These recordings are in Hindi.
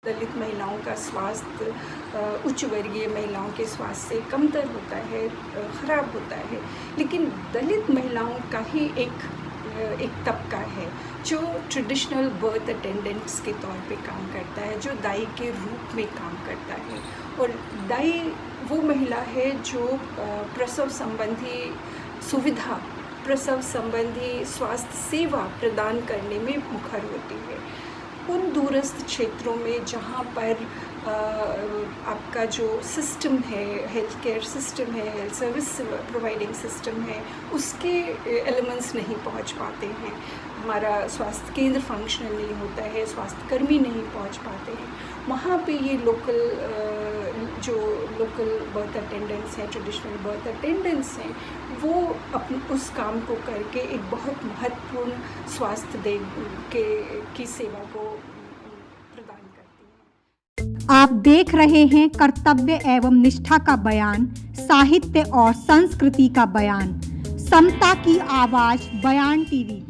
दलित महिलाओं का स्वास्थ्य उच्च वर्गीय महिलाओं के स्वास्थ्य से कमतर होता है, ख़राब होता है। लेकिन दलित महिलाओं का ही एक तबका है जो ट्रेडिशनल बर्थ अटेंडेंट्स के तौर पे काम करता है, जो दाई के रूप में काम करता है। और दाई वो महिला है जो प्रसव संबंधी सुविधा, प्रसव संबंधी स्वास्थ्य सेवा प्रदान करने में मुखर होती है। उन दूरस्थ क्षेत्रों में जहाँ पर आपका जो सिस्टम है, हेल्थ केयर सिस्टम है, हेल्थ सर्विस प्रोवाइडिंग सिस्टम है, उसके एलिमेंट्स नहीं पहुँच पाते हैं। हमारा स्वास्थ्य केंद्र फंक्शनल नहीं होता है, स्वास्थ्य कर्मी नहीं पहुँच पाते हैं। वहाँ पे ये जो लोकल बर्थ अटेंडेंट्स हैं, ट्रेडिशनल बर्थ अटेंडेंट्स हैं, वो उस काम को करके एक बहुत महत्वपूर्ण स्वास्थ्य की सेवा को प्रदान करती हैं। आप देख रहे हैं कर्तव्य एवं निष्ठा का बयान, साहित्य और संस्कृति का बयान, समता की आवाज़ बयान टीवी।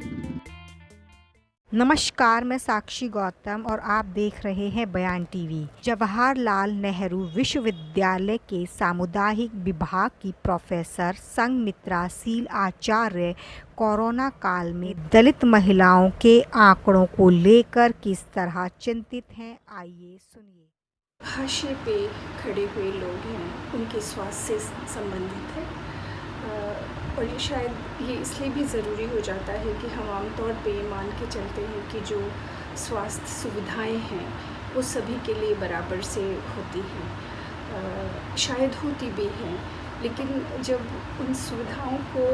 नमस्कार, मैं साक्षी गौतम और आप देख रहे हैं बयान टीवी। जवाहरलाल नेहरू विश्वविद्यालय के सामुदायिक विभाग की प्रोफेसर संघमित्रा शील आचार्य कोरोना काल में दलित महिलाओं के आंकड़ों को लेकर किस तरह चिंतित हैं, आइए सुनिए। हाशिए पे खड़े हुए लोग हैं, उनके स्वास्थ्य से संबंधित है। और ये शायद ये इसलिए भी ज़रूरी हो जाता है कि हम आमतौर पे ये मान के चलते हैं कि जो स्वास्थ्य सुविधाएं हैं वो सभी के लिए बराबर से होती हैं। शायद होती भी हैं, लेकिन जब उन सुविधाओं को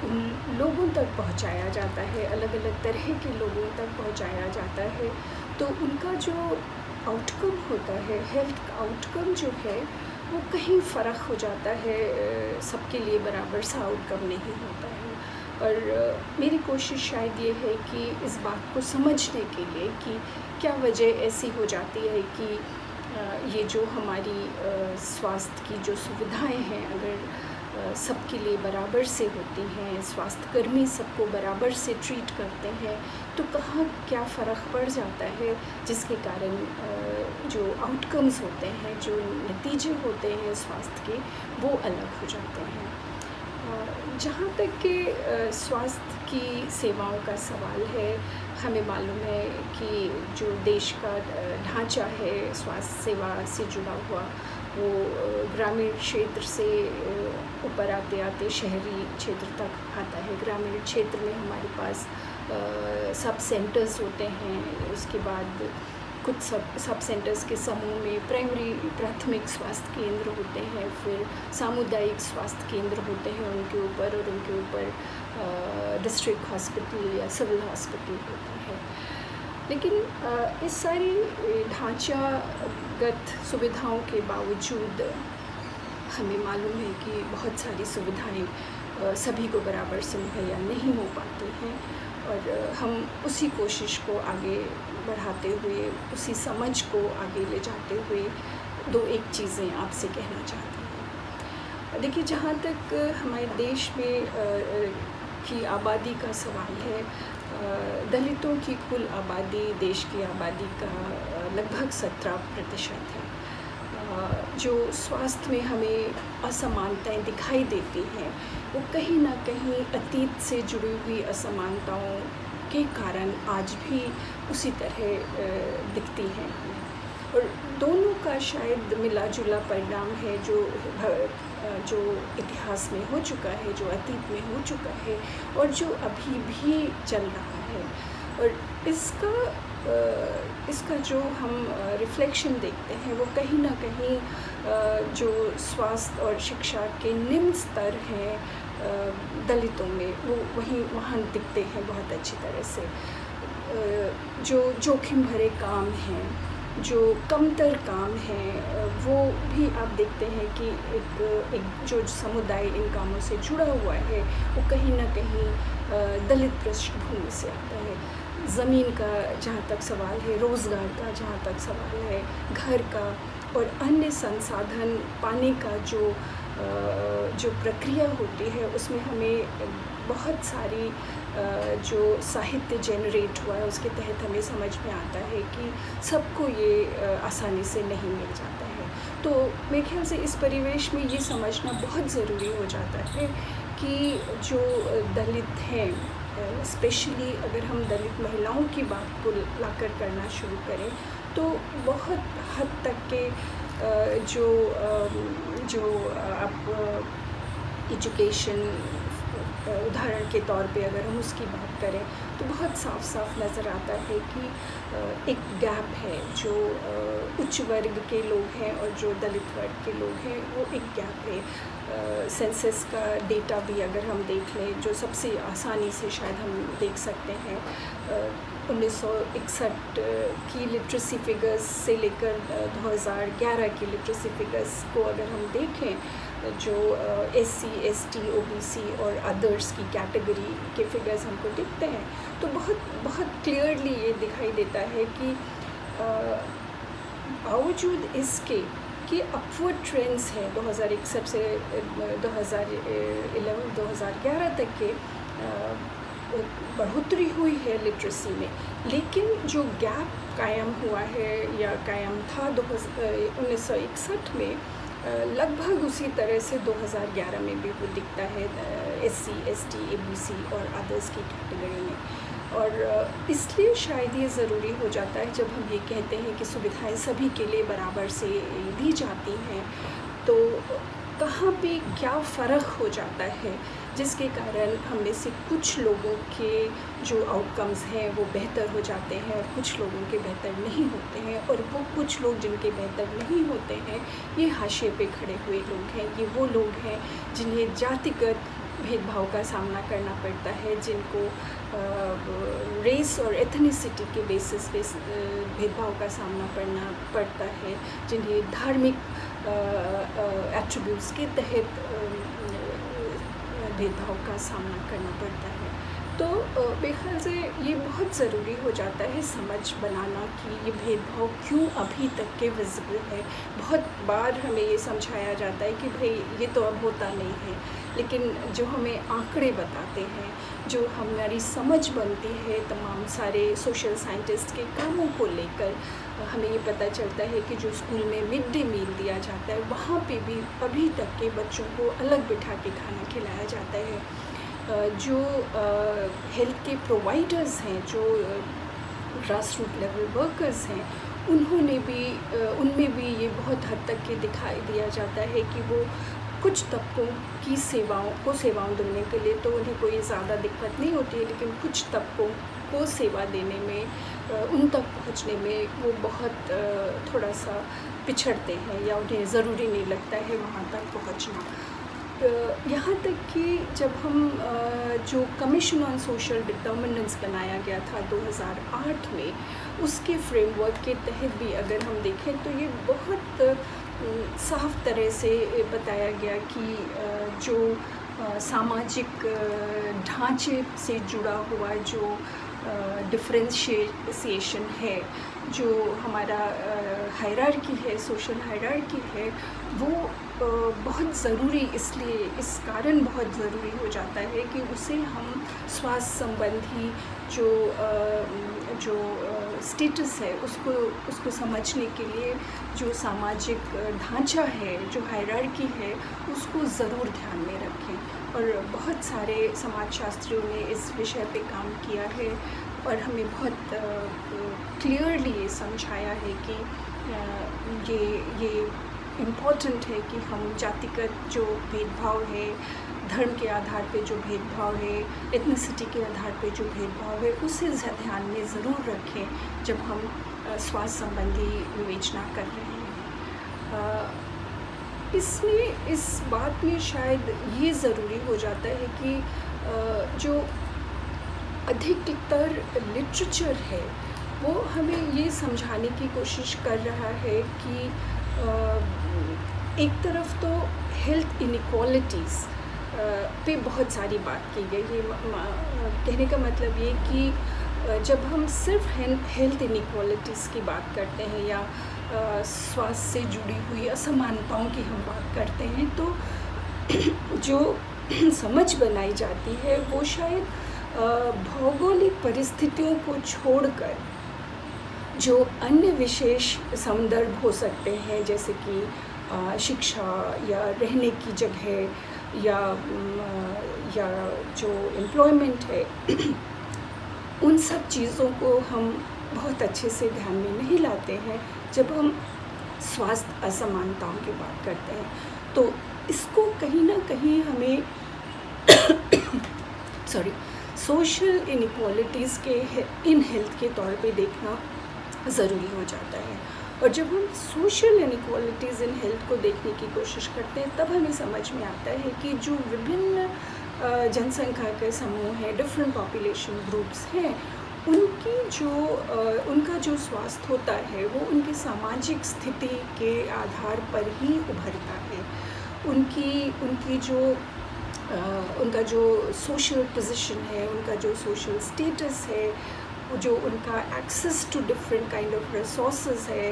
उन लोगों तक पहुंचाया जाता है, अलग अलग तरह के लोगों तक पहुंचाया जाता है, तो उनका जो आउटकम होता है, हेल्थ आउटकम जो है, वो कहीं फ़र्क हो जाता है। सबके लिए बराबर सा आउटकम नहीं होता है। और मेरी कोशिश शायद ये है कि इस बात को समझने के लिए कि क्या वजह ऐसी हो जाती है कि ये जो हमारी स्वास्थ्य की जो सुविधाएं हैं, अगर सबके लिए बराबर से होती हैं, स्वास्थ्यकर्मी सबको बराबर से ट्रीट करते हैं, तो कहाँ क्या फ़र्क पड़ जाता है, जिसके कारण जो आउटकम्स होते हैं, जो नतीजे होते हैं स्वास्थ्य के, वो अलग हो जाते हैं। जहाँ तक कि स्वास्थ्य की सेवाओं का सवाल है, हमें मालूम है कि जो देश का ढांचा है स्वास्थ्य सेवा से जुड़ा हुआ, वो ग्रामीण क्षेत्र से ऊपर आते आते शहरी क्षेत्र तक आता है। ग्रामीण क्षेत्र में हमारे पास सब सेंटर्स होते हैं, उसके बाद कुछ सब सेंटर्स के समूह में प्राथमिक स्वास्थ्य केंद्र होते हैं, फिर सामुदायिक स्वास्थ्य केंद्र होते हैं उनके ऊपर, और उनके ऊपर डिस्ट्रिक्ट हॉस्पिटल या सिविल हॉस्पिटल होता है। लेकिन इस सारी ढांचागत सुविधाओं के बावजूद हमें मालूम है कि बहुत सारी सुविधाएं सभी को बराबर से मुहैया नहीं हो पाती हैं। और हम उसी कोशिश को आगे बढ़ाते हुए, उसी समझ को आगे ले जाते हुए एक चीज़ें आपसे कहना चाहती हैं। देखिए, जहाँ तक हमारे देश में की आबादी का सवाल है, दलितों की कुल आबादी देश की आबादी का लगभग 17% है। जो स्वास्थ्य में हमें असमानताएं दिखाई देती हैं, वो कहीं ना कहीं अतीत से जुड़ी हुई असमानताओं के कारण आज भी उसी तरह दिखती हैं। और दोनों का शायद मिला जुला परिणाम है, जो इतिहास में हो चुका है, जो अतीत में हो चुका है, और जो अभी भी चल रहा है। और इसका जो हम रिफ्लेक्शन देखते हैं, वो कहीं ना कहीं जो स्वास्थ्य और शिक्षा के निम्न स्तर हैं दलितों में, वो वहाँ दिखते हैं बहुत अच्छी तरह से। जो जोखिम भरे काम हैं, जो कमतर काम हैं, वो भी आप देखते हैं कि एक जो समुदाय इन कामों से जुड़ा हुआ है, वो कहीं ना कहीं दलित पृष्ठभूमि से आता है। ज़मीन का जहाँ तक सवाल है, रोज़गार का जहाँ तक सवाल है, घर का और अन्य संसाधन पाने का जो प्रक्रिया होती है, उसमें हमें बहुत सारी जो साहित्य जनरेट हुआ है उसके तहत हमें समझ में आता है कि सबको ये आसानी से नहीं मिल जाता है। तो मेरे ख्याल से इस परिवेश में ये समझना बहुत ज़रूरी हो जाता है कि जो दलित हैं, स्पेशली अगर हम दलित महिलाओं की बात को लाकर करना शुरू करें तो बहुत हद तक के जो आप एजुकेशन उदाहरण के तौर पे अगर हम उसकी बात करें तो बहुत साफ साफ नज़र आता है कि एक गैप है। जो उच्च वर्ग के लोग हैं और जो दलित वर्ग के लोग हैं वो एक गैप है। सेंसस का डेटा भी अगर हम देख लें, जो सबसे आसानी से शायद हम देख सकते हैं, 1961 की लिटरेसी फिगर्स से लेकर 2011 की लिटरेसी फिगर्स को अगर हम देखें, जो SC, ST, OBC और अदर्स की कैटेगरी के फिगर्स हमको दिखते हैं तो बहुत क्लियरली ये दिखाई देता है कि बावजूद इसके कि अपवर्ड ट्रेंड्स हैं 2061 से 2011 तक के बढ़ोतरी हुई है लिटरेसी में, लेकिन जो गैप कायम हुआ है या कायम था 1961 में, लगभग उसी तरह से 2011 में भी वो दिखता है SC, ST, ABC और अदर्स की कैटेगरी में। और इसलिए शायद ये ज़रूरी हो जाता है जब हम ये कहते हैं कि सुविधाएं सभी के लिए बराबर से दी जाती हैं, तो कहाँ पे क्या फ़र्क हो जाता है जिसके कारण हम में से कुछ लोगों के जो आउटकम्स हैं वो बेहतर हो जाते हैं और कुछ लोगों के बेहतर नहीं होते हैं, और वो कुछ लोग जिनके बेहतर नहीं होते हैं ये हाशिए पे खड़े हुए लोग हैं। ये वो लोग हैं जिन्हें जातिगत भेदभाव का सामना करना पड़ता है, जिनको रेस और एथनिसिटी के बेसिस पे भेदभाव का सामना पड़ता है, जिन्हें धार्मिक एट्रीब्यूट्स के तहत भेदभाव का सामना करना पड़ता है। तो मेरे ख्याल से ये बहुत ज़रूरी हो जाता है समझ बनाना कि ये भेदभाव क्यों अभी तक के विजिबल है। बहुत बार हमें ये समझाया जाता है कि भाई ये तो अब होता नहीं है, लेकिन जो हमें आंकड़े बताते हैं, जो हमारी समझ बनती है तमाम सारे सोशल साइंटिस्ट के कामों को लेकर, हमें ये पता चलता है कि जो स्कूल में मिड डे मील दिया जाता है वहाँ पे भी अभी तक के बच्चों को अलग बिठा के खाना खिलाया जाता है। जो हेल्थ के प्रोवाइडर्स हैं, जो ग्रास रूट लेवल वर्कर्स हैं, उनमें भी ये बहुत हद तक के दिखाई दिया जाता है कि वो कुछ तबकों की सेवाओं देने के लिए तो उन्हें कोई ज़्यादा दिक्कत नहीं होती है, लेकिन कुछ तबकों को सेवा देने में, उन तक पहुंचने में वो बहुत थोड़ा सा पिछड़ते हैं या उन्हें ज़रूरी नहीं लगता है वहाँ तक पहुँचना। यहाँ तक कि जब हम जो कमीशन ऑन सोशल डिटर्मिनेंट्स बनाया गया था 2008 में, उसके फ्रेमवर्क के तहत भी अगर हम देखें तो ये बहुत साफ तरह से बताया गया कि जो सामाजिक ढांचे से जुड़ा हुआ जो डिफरेंशिएशन है, जो हमारा हायरार्की है, सोशल हायरार्की है, वो बहुत ज़रूरी, इसलिए इस कारण बहुत ज़रूरी हो जाता है कि उसे हम स्वास्थ्य संबंधी जो स्टेटस है उसको समझने के लिए जो सामाजिक ढांचा है, जो हायरार्की है, उसको ज़रूर ध्यान में रखें। और बहुत सारे समाजशास्त्रियों ने इस विषय पे काम किया है और हमें बहुत क्लियरली ये समझाया है कि ये इम्पॉर्टेंट है कि हम जातिगत जो भेदभाव है, धर्म के आधार पे जो भेदभाव है, एथनिसिटी के आधार पे जो भेदभाव है, उसे ध्यान में ज़रूर रखें जब हम स्वास्थ्य संबंधी विवेचना कर रहे हैं। इस बात में शायद ये ज़रूरी हो जाता है कि जो अधिकतर लिटरेचर है वो हमें ये समझाने की कोशिश कर रहा है कि एक तरफ तो हेल्थ इनइक्वालिटीज़ पे बहुत सारी बात की गई है। कहने का मतलब ये कि जब हम सिर्फ हेल्थ इनइक्वालिटीज़ की बात करते हैं या स्वास्थ्य से जुड़ी हुई असमानताओं की हम बात करते हैं, तो जो समझ बनाई जाती है वो शायद भौगोलिक परिस्थितियों को छोड़कर जो अन्य विशेष संदर्भ हो सकते हैं, जैसे कि शिक्षा या रहने की जगह या जो एम्प्लॉयमेंट है, उन सब चीज़ों को हम बहुत अच्छे से ध्यान में नहीं लाते हैं जब हम स्वास्थ्य असमानताओं की बात करते हैं। तो इसको कहीं ना कहीं हमें सोशल इनइक्वालिटीज़ के इन हेल्थ के तौर पे देखना ज़रूरी हो जाता है। और जब हम सोशल इनइक्वालिटीज़ इन हेल्थ को देखने की कोशिश करते हैं, तब हमें समझ में आता है कि जो विभिन्न जनसंख्या के समूह हैं, डिफरेंट पॉपुलेशन ग्रुप्स हैं, उनका जो स्वास्थ्य होता है वो उनकी सामाजिक स्थिति के आधार पर ही उभरता है। उनका जो सोशल पोजीशन है, उनका जो सोशल स्टेटस है, जो उनका access to different kind of resources है,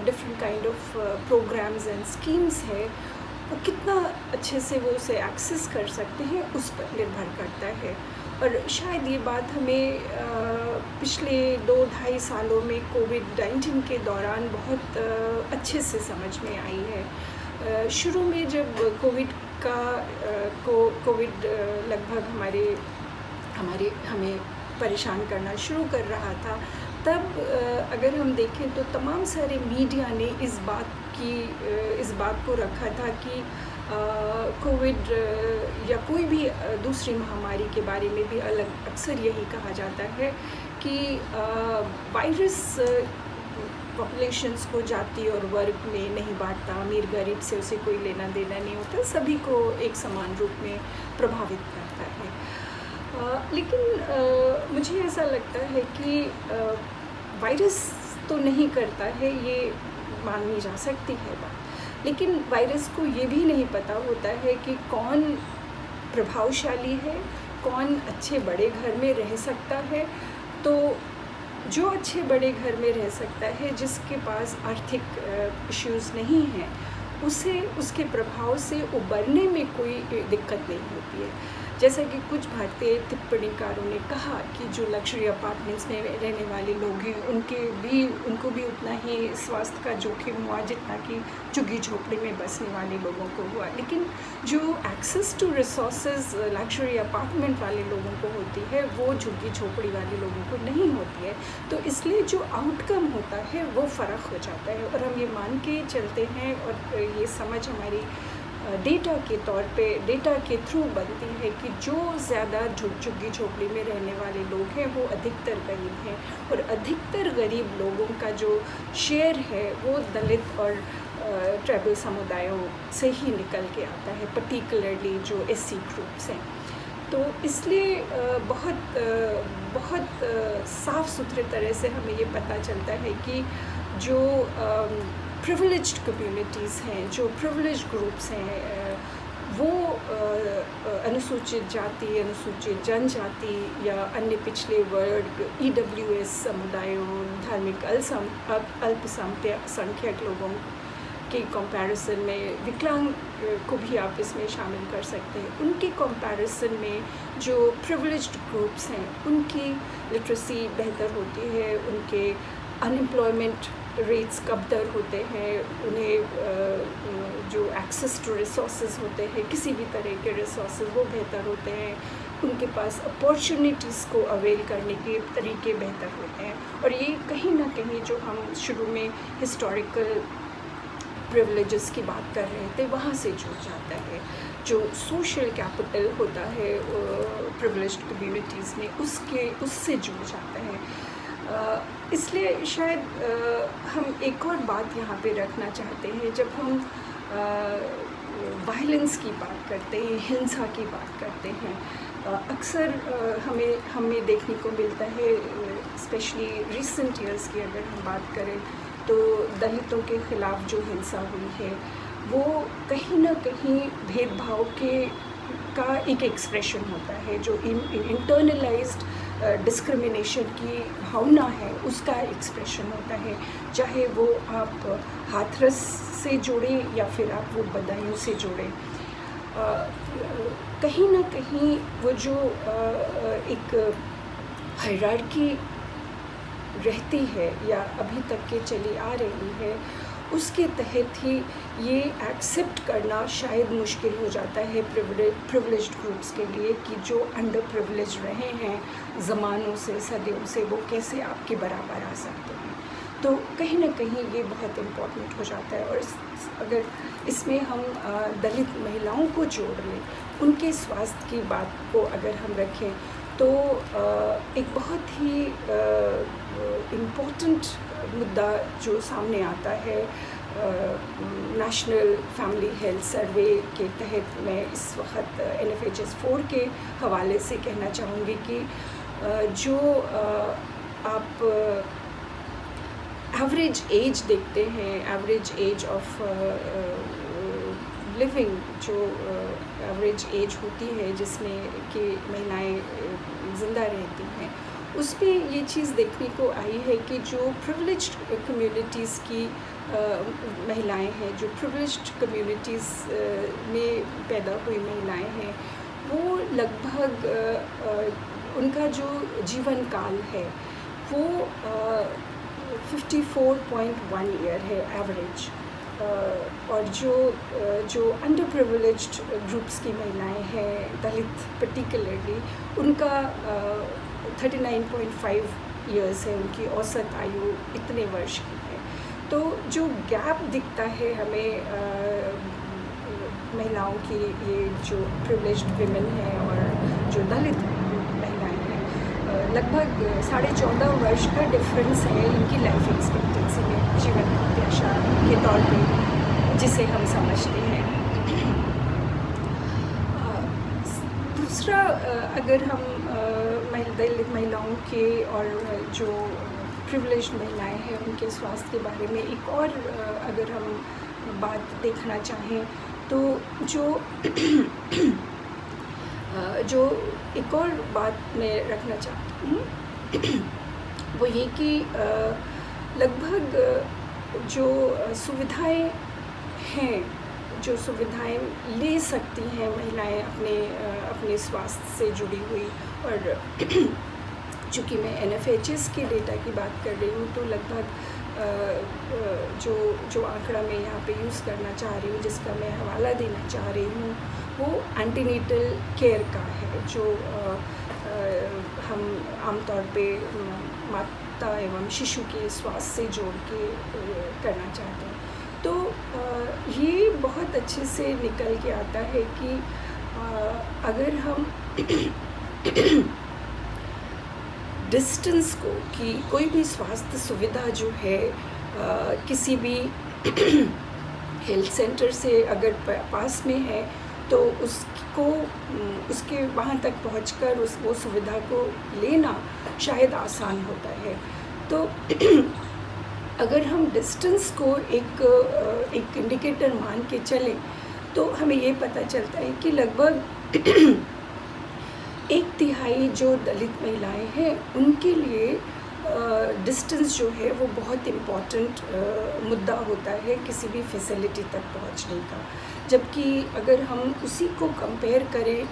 different kind of programmes and schemes है, वो कितना अच्छे से वो उसे एक्सेस कर सकते हैं, उस पर निर्भर करता है। और शायद ये बात हमें पिछले 2-2.5 सालों में कोविड-19 के दौरान बहुत अच्छे से समझ में आई है। शुरू में जब कोविड लगभग हमें परेशान करना शुरू कर रहा था, तब अगर हम देखें तो तमाम सारे मीडिया ने इस बात को रखा था कि कोविड या कोई भी दूसरी महामारी के बारे में भी अक्सर यही कहा जाता है कि वायरस पॉपुलेशंस को जाति और वर्ग में नहीं बांटता, अमीर गरीब से उसे कोई लेना देना नहीं होता, सभी को एक समान रूप में प्रभावित करता है। लेकिन मुझे ऐसा लगता है कि वायरस तो नहीं करता है, ये मानी जा सकती है बात, लेकिन वायरस को ये भी नहीं पता होता है कि कौन प्रभावशाली है, कौन अच्छे बड़े घर में रह सकता है। तो जो अच्छे बड़े घर में रह सकता है, जिसके पास आर्थिक इश्यूज़ नहीं हैं, उसे उसके प्रभाव से उबरने में कोई दिक्कत नहीं होती है। जैसा कि कुछ भारतीय टिप्पणीकारों ने कहा कि जो लग्जरी अपार्टमेंट्स में रहने वाले लोग हैं, उनको भी उतना ही स्वास्थ्य का जोखिम हुआ जितना कि झुग्गी झोपड़ी में बसने वाले लोगों को हुआ। लेकिन जो access to resources luxury apartment वाले लोगों को होती है, वो झुग्गी झोपड़ी वाले लोगों को नहीं होती है। तो इसलिए जो आउटकम होता है वो फ़र्क हो जाता है। और हम ये मान के चलते हैं, और ये समझ हमारी डेटा के थ्रू बनती है कि जो ज़्यादा झुग्गी झोपड़ी में रहने वाले लोग हैं वो अधिकतर गरीब हैं, और अधिकतर गरीब लोगों का जो शेयर है वो दलित और ट्राइबल समुदायों से ही निकल के आता है, पर्टिकुलरली जो एससी ग्रुप्स हैं। तो इसलिए बहुत साफ़ सुथरे तरह से हमें ये पता चलता है कि जो प्रिविलेज्ड कम्युनिटीज़ हैं, जो प्रिविलेज्ड ग्रुप्स हैं, वो अनुसूचित जाति, अनुसूचित जनजाति या अन्य पिछले वर्ग, EWS समुदायों, धार्मिक अल्पसंख्यक लोगों के कंपैरिजन में, विकलांग को भी आप इसमें शामिल कर सकते हैं, उनके कंपैरिजन में जो प्रिविलेज्ड ग्रुप्स हैं उनकी लिटरेसी बेहतर होती है, उनके अनएम्प्लॉयमेंट रेट्स कमतर होते हैं, उन्हें जो एक्सेस टू रिसोर्सेज होते हैं, किसी भी तरह के रिसोर्सेज, वो बेहतर होते हैं, उनके पास अपॉर्चुनिटीज़ को अवेल करने के तरीके बेहतर होते हैं। और ये कहीं ना कहीं जो हम शुरू में हिस्टोरिकल प्रिविलेजेस की बात कर रहे थे, वहाँ से जुड़ जाता है। जो सोशल कैपिटल होता है प्रिविलेज्ड कम्युनिटीज़ में, उससे जुड़ जाता है। इसलिए शायद हम एक और बात यहाँ पे रखना चाहते हैं, जब हम वायलेंस की बात करते हैं, हिंसा की बात करते हैं, अक्सर हमें देखने को मिलता है, स्पेशली रिसेंट ईयर्स की अगर हम बात करें तो दलितों के ख़िलाफ़ जो हिंसा हुई है वो कहीं ना कहीं भेदभाव का एक एक्सप्रेशन होता है, जो इंटरनलाइज्ड डिस्क्रिमिनेशन की भावना है उसका एक्सप्रेशन होता है, चाहे वो आप हाथरस से जोड़ें या फिर आप वो बदायूं से जोड़ें। कहीं ना कहीं वो जो एक हायरार्की रहती है या अभी तक के चली आ रही है, उसके तहत ही ये एक्सेप्ट करना शायद मुश्किल हो जाता है प्रिविलेज्ड ग्रुप्स के लिए कि जो अंडर प्रिविलेज रहे हैं ज़मानों से, सदियों से, वो कैसे आपके बराबर आ सकते हैं। तो कहीं ना कहीं ये बहुत इम्पोर्टेंट हो जाता है। और अगर इसमें हम दलित महिलाओं को जोड़ लें, उनके स्वास्थ्य की बात को अगर हम रखें, तो एक बहुत ही इम्पोर्टेंट मुद्दा जो सामने आता है नेशनल फैमिली हेल्थ सर्वे के तहत, मैं इस वक्त NFHS 4 के हवाले से कहना चाहूँगी कि जो आप एवरेज एज देखते हैं, एवरेज एज ऑफ लिविंग, जो एवरेज एज होती है जिसमें कि महिलाएं ज़िंदा रहती हैं, उस पर ये चीज़ देखने को आई है कि जो प्रिविलेज्ड कम्युनिटीज़ की महिलाएं हैं, जो प्रिविलेज्ड कम्युनिटीज़ में पैदा हुई महिलाएं हैं, वो लगभग उनका जो जीवन काल है वो 54.1 ईयर है एवरेज। और जो अंडर प्रिविलेज्ड ग्रुप्स की महिलाएं हैं, दलित पर्टिकुलरली, उनका 39.5 ईयर्स है, उनकी औसत आयु इतने वर्ष की है। तो जो गैप दिखता है हमें महिलाओं की, ये जो प्रिविलेज्ड विमेन हैं और जो दलित महिलाएं हैं, लगभग 14.5 वर्ष का डिफरेंस है इनकी लाइफ एक्सपेक्टेंसी में, जीवन प्रत्याशा के तौर पे जिसे हम समझते हैं। दूसरा, अगर हम दलित महिलाओं के और जो प्रिविलेज्ड महिलाएं हैं उनके स्वास्थ्य के बारे में एक और अगर हम बात देखना चाहें, तो जो एक और बात मैं रखना चाहती हूँ वो ये कि लगभग जो सुविधाएं हैं, जो सुविधाएं ले सकती हैं महिलाएं अपने स्वास्थ्य से जुड़ी हुई, और चूँकि मैं NFHS के डेटा की बात कर रही हूँ, तो लगभग जो आंकड़ा मैं यहाँ पे यूज़ करना चाह रही हूँ, जिसका मैं हवाला देना चाह रही हूँ, वो एंटीनेटल केयर का है, जो हम आमतौर पे माता एवं शिशु के स्वास्थ्य से जोड़ के करना चाहते हैं। तो ये बहुत अच्छे से निकल के आता है कि अगर हम डिस्टेंस को, कि कोई भी स्वास्थ्य सुविधा जो है किसी भी हेल्थ सेंटर से अगर पास में है, तो उसके वहाँ तक पहुंचकर वो सुविधा को लेना शायद आसान होता है। तो अगर हम डिस्टेंस को एक इंडिकेटर मान के चलें, तो हमें ये पता चलता है कि लगभग 1/3 जो दलित महिलाएं हैं उनके लिए डिस्टेंस जो है वो बहुत इम्पॉर्टेंट मुद्दा होता है किसी भी फैसिलिटी तक पहुंचने का। जबकि अगर हम उसी को कंपेयर करें,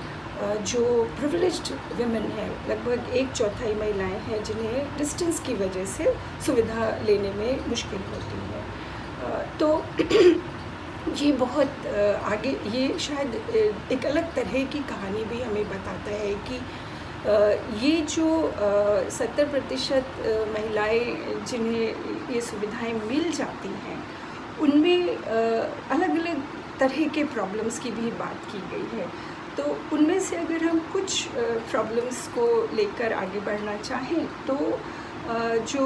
जो प्रिविलेज्ड विमेन है, लगभग 1/4 महिलाएं हैं जिन्हें डिस्टेंस की वजह से सुविधा लेने में मुश्किल होती है। तो ये बहुत आगे, ये शायद एक अलग तरह की कहानी भी हमें बताता है कि ये जो 70% महिलाएं जिन्हें ये सुविधाएं मिल जाती हैं, उनमें अलग अलग तरह के प्रॉब्लम्स की भी बात की गई है। तो उनमें से अगर हम कुछ प्रॉब्लम्स को लेकर आगे बढ़ना चाहें, तो जो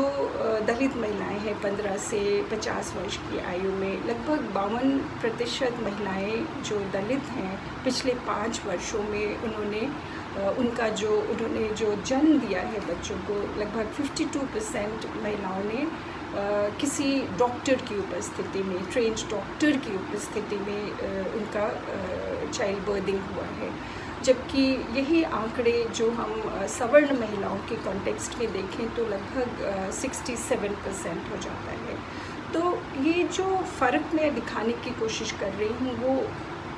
दलित महिलाएं हैं 15 से 50 वर्ष की आयु में, लगभग 52% महिलाएं जो दलित हैं पिछले 5 वर्षों में उन्होंने जो जन्म दिया है बच्चों को, लगभग 52% महिलाओं ने किसी डॉक्टर की उपस्थिति में, ट्रेन्ड डॉक्टर की उपस्थिति में उनका चाइल्ड बर्थिंग हुआ है। जबकि यही आंकड़े जो हम सवर्ण महिलाओं के कॉन्टेक्स्ट में देखें तो लगभग 67% हो जाता है। तो ये जो फ़र्क मैं दिखाने की कोशिश कर रही हूँ वो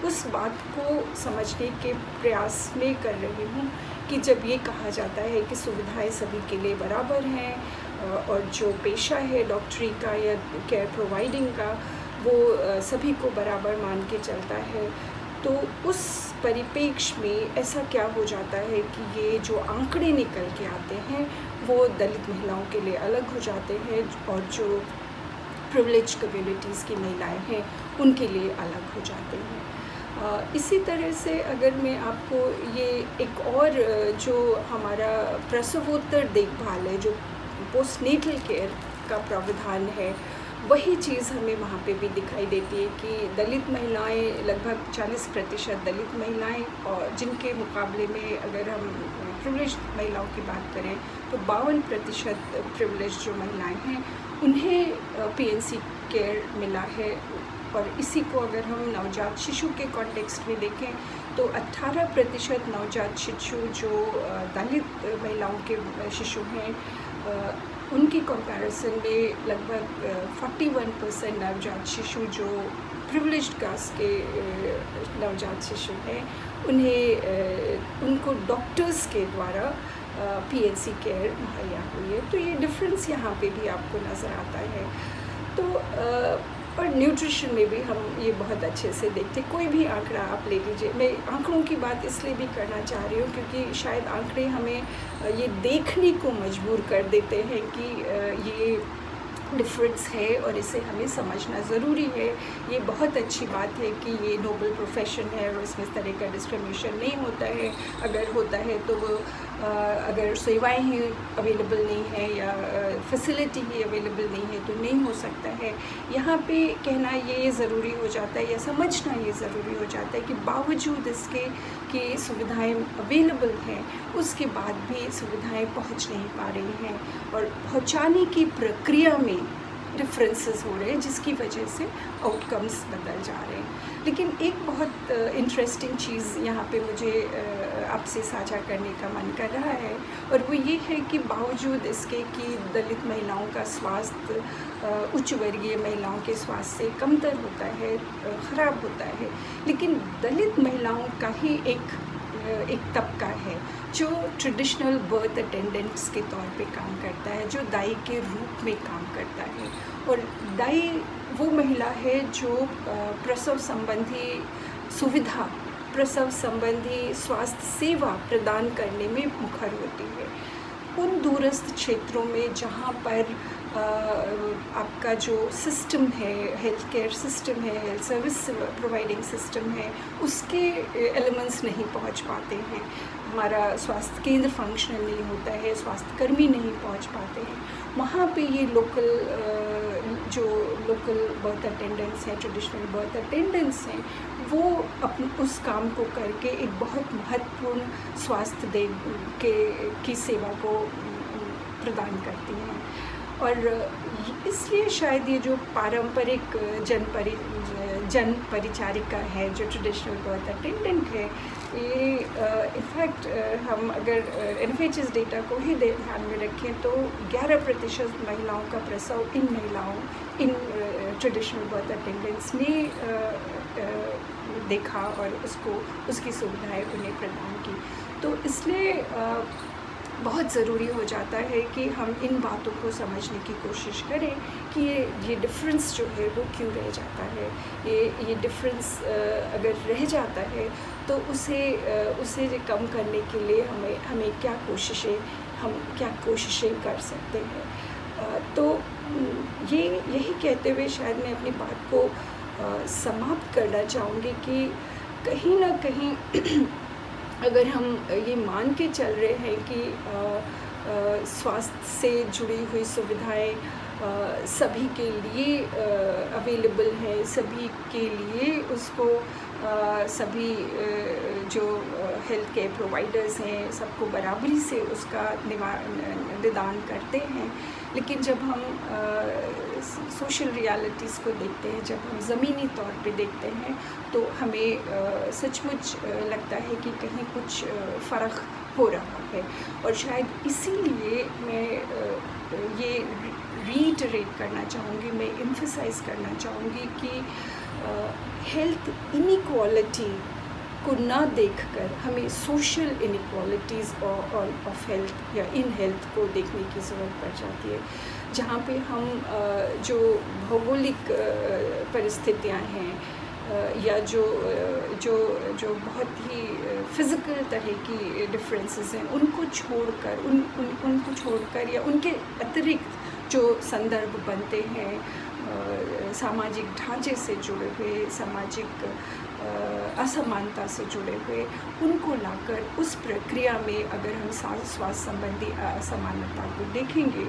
उस बात को समझने के प्रयास में कर रही हूँ कि जब ये कहा जाता है कि सुविधाएं सभी के लिए बराबर हैं और जो पेशा है डॉक्टरी का या केयर प्रोवाइडिंग का वो सभी को बराबर मान के चलता है, तो उस परिप्रेक्ष्य में ऐसा क्या हो जाता है कि ये जो आंकड़े निकल के आते हैं वो दलित महिलाओं के लिए अलग हो जाते हैं और जो प्रिविलेज कम्युनिटीज़ की महिलाएं हैं उनके लिए अलग हो जाते हैं। इसी तरह से अगर मैं आपको ये एक और जो हमारा प्रसवोत्तर देखभाल है, जो पोस्टनेटल केयर का प्रावधान है, वही चीज़ हमें वहाँ पे भी दिखाई देती है कि दलित महिलाएं लगभग 40% दलित महिलाएं और जिनके मुकाबले में अगर हम प्रिविलेज महिलाओं की बात करें तो 52% प्रिविलेज जो महिलाएं हैं उन्हें पीएनसी केयर मिला है। और इसी को अगर हम नवजात शिशु के कॉन्टेक्स्ट में देखें तो 18% नवजात शिशु जो दलित महिलाओं के शिशु हैं उनकी कंपैरिजन में लगभग 41% नवजात शिशु जो प्रिविलेज्ड कास्ट के नवजात शिशु हैं उनको डॉक्टर्स के द्वारा पीएनसी केयर मुहैया हुई है। तो ये डिफरेंस यहाँ पे भी आपको नज़र आता है। तो और न्यूट्रिशन में भी हम ये बहुत अच्छे से देखते, कोई भी आंकड़ा आप ले लीजिए। मैं आंकड़ों की बात इसलिए भी करना चाह रही हूँ क्योंकि शायद आंकड़े हमें ये देखने को मजबूर कर देते हैं कि ये डिफरेंस है और इसे हमें समझना ज़रूरी है। ये बहुत अच्छी बात है कि ये नोबल प्रोफेशन है और इसमें इस तरह का डिस्क्रिमिनेशन नहीं होता है। अगर होता है तो वो अगर सेवाएं ही अवेलेबल नहीं है या फैसिलिटी ही अवेलेबल नहीं है तो नहीं हो सकता है। यहाँ पे कहना ये ज़रूरी हो जाता है या समझना ये ज़रूरी हो जाता है कि बावजूद इसके कि सुविधाएं अवेलेबल हैं उसके बाद भी सुविधाएं पहुँच नहीं पा रही हैं और पहुँचाने की प्रक्रिया में डिफरेंसेस हो रहे हैं जिसकी वजह से आउटकम्स बदल जा रहे हैं। लेकिन एक बहुत इंटरेस्टिंग चीज़ यहाँ पे मुझे आपसे साझा करने का मन कर रहा है और वो ये है कि बावजूद इसके कि दलित महिलाओं का स्वास्थ्य उच्च वर्गीय महिलाओं के स्वास्थ्य से कमतर होता है, ख़राब होता है, लेकिन दलित महिलाओं का ही एक तबका है जो ट्रेडिशनल बर्थ अटेंडेंट्स के तौर पे काम करता है, जो दाई के रूप में काम करता है। और दाई वो महिला है जो प्रसव संबंधी सुविधा, प्रसव संबंधी स्वास्थ्य सेवा प्रदान करने में मुखर होती है। उन दूरस्थ क्षेत्रों में जहाँ पर आपका जो सिस्टम है, हेल्थ केयर सिस्टम है, हेल्थ सर्विस प्रोवाइडिंग सिस्टम है, उसके एलिमेंट्स नहीं पहुंच पाते हैं। हमारा स्वास्थ्य केंद्र फंक्शनल नहीं होता है, स्वास्थ्य कर्मी नहीं पहुंच पाते हैं, वहाँ पे ये जो लोकल बर्थ अटेंडेंट्स हैं, ट्रेडिशनल बर्थ अटेंडेंट्स हैं, वो उस काम को करके एक बहुत महत्वपूर्ण स्वास्थ्य की सेवा को प्रदान करती हैं। और इसलिए शायद ये जो पारंपरिक जन परिचारिका है, जो ट्रेडिशनल बर्थ अटेंडेंट है, ये इनफैक्ट हम अगर NFHS डेटा को ही ध्यान में रखें तो 11% महिलाओं का प्रसव इन ट्रेडिशनल बर्थ अटेंडेंट्स ने देखा और उसकी सुविधाएं उन्हें प्रदान की। तो इसलिए बहुत ज़रूरी हो जाता है कि हम इन बातों को समझने की कोशिश करें कि ये डिफरेंस जो है वो क्यों रह जाता है। ये डिफरेंस अगर रह जाता है तो उसे कम करने के लिए हमें क्या कोशिशें कर सकते हैं। तो यही कहते हुए शायद मैं अपनी बात को समाप्त करना चाहूँगी कि कहीं ना कहीं अगर हम ये मान के चल रहे हैं कि स्वास्थ्य से जुड़ी हुई सुविधाएं सभी के लिए अवेलेबल हैं, सभी के लिए उसको सभी जो हेल्थ केयर प्रोवाइडर्स हैं सबको बराबरी से उसका निदान करते हैं, लेकिन जब हम सोशल रियलिटीज़ को देखते हैं, जब हम ज़मीनी तौर पे देखते हैं तो हमें सचमुच लगता है कि कहीं कुछ फ़र्क हो रहा है। और शायद इसीलिए मैं ये रीइटरेट करना चाहूँगी, मैं एम्फसाइज़ करना चाहूँगी कि हेल्थ इनइक्वालिटी को ना देखकर हमें सोशल इनइक्वालिटीज़ ऑफ हेल्थ या इन हेल्थ को देखने की ज़रूरत पड़ जाती है, जहाँ पे हम जो भौगोलिक परिस्थितियाँ हैं या जो बहुत ही फ़िज़िकल तरह की डिफरेंसेस हैं उनको छोड़कर या उनके अतिरिक्त जो संदर्भ बनते हैं सामाजिक ढांचे से जुड़े हुए, सामाजिक असमानता से जुड़े हुए, उनको लाकर उस प्रक्रिया में अगर हम स्वास्थ्य संबंधी असमानता को देखेंगे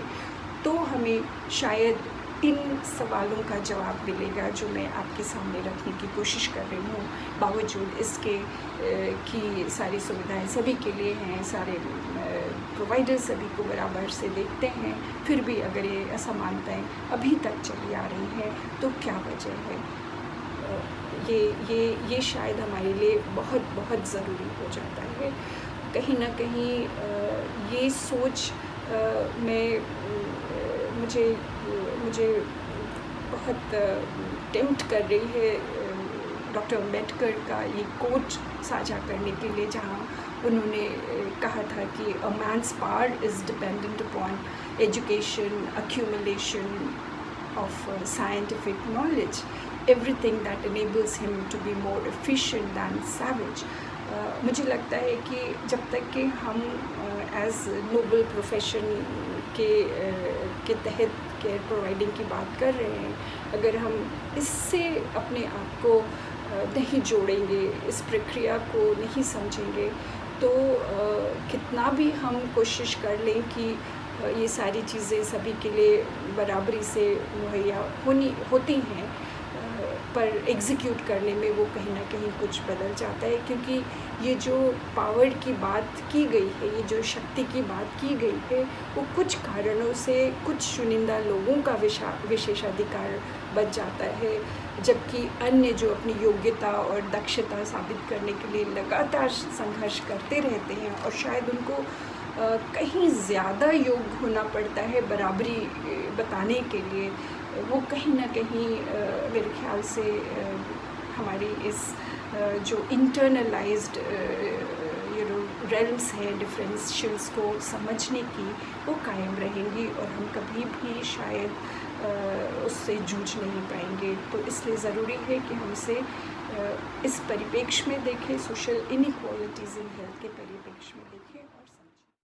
तो हमें शायद इन सवालों का जवाब मिलेगा जो मैं आपके सामने रखने की कोशिश कर रही हूँ। बावजूद इसके कि सारी सुविधाएं सभी के लिए हैं, सारे प्रोवाइडर्स सभी को बराबर से देखते हैं, फिर भी अगर ये असमानताएं अभी तक चली आ रही हैं तो क्या वजह है? ये शायद हमारे लिए बहुत बहुत ज़रूरी हो जाता है। कहीं ना कहीं ये सोच मुझे बहुत टेम्प्ट कर रही है डॉक्टर अम्बेडकर का ये कोट साझा करने के लिए, जहाँ उन्होंने कहा था कि a man's power is dependent upon education, accumulation of scientific knowledge, everything that enables him to be more efficient than savage. मुझे लगता है कि जब तक कि हम एज नोबल प्रोफेशन के तहत केयर प्रोवाइडिंग की बात कर रहे हैं, अगर हम इससे अपने आप को नहीं जोड़ेंगे, इस प्रक्रिया को नहीं समझेंगे, तो कितना भी हम कोशिश कर लें कि ये सारी चीज़ें सभी के लिए बराबरी से मुहैया होती हैं, पर एग्जीक्यूट करने में वो कहीं ना कहीं कुछ बदल जाता है, क्योंकि ये जो पावर की बात की गई है, ये जो शक्ति की बात की गई है, वो कुछ कारणों से कुछ चुनिंदा लोगों का विशेषाधिकार बच जाता है, जबकि अन्य जो अपनी योग्यता और दक्षता साबित करने के लिए लगातार संघर्ष करते रहते हैं और शायद उनको कहीं ज़्यादा योग्य होना पड़ता है बराबरी बताने के लिए, वो कहीं ना कहीं मेरे ख्याल से हमारी इस जो इंटरनलाइज्ड रेल्म्स हैं डिफरेंशियल्स को समझने की, वो कायम रहेंगी और हम कभी भी शायद उससे जूझ नहीं पाएंगे। तो इसलिए ज़रूरी है कि हम इसे इस परिप्रेक्ष्य में देखें, सोशल इनइक्वालिटीज़ इन हेल्थ के परिप्रेक्ष्य में देखें और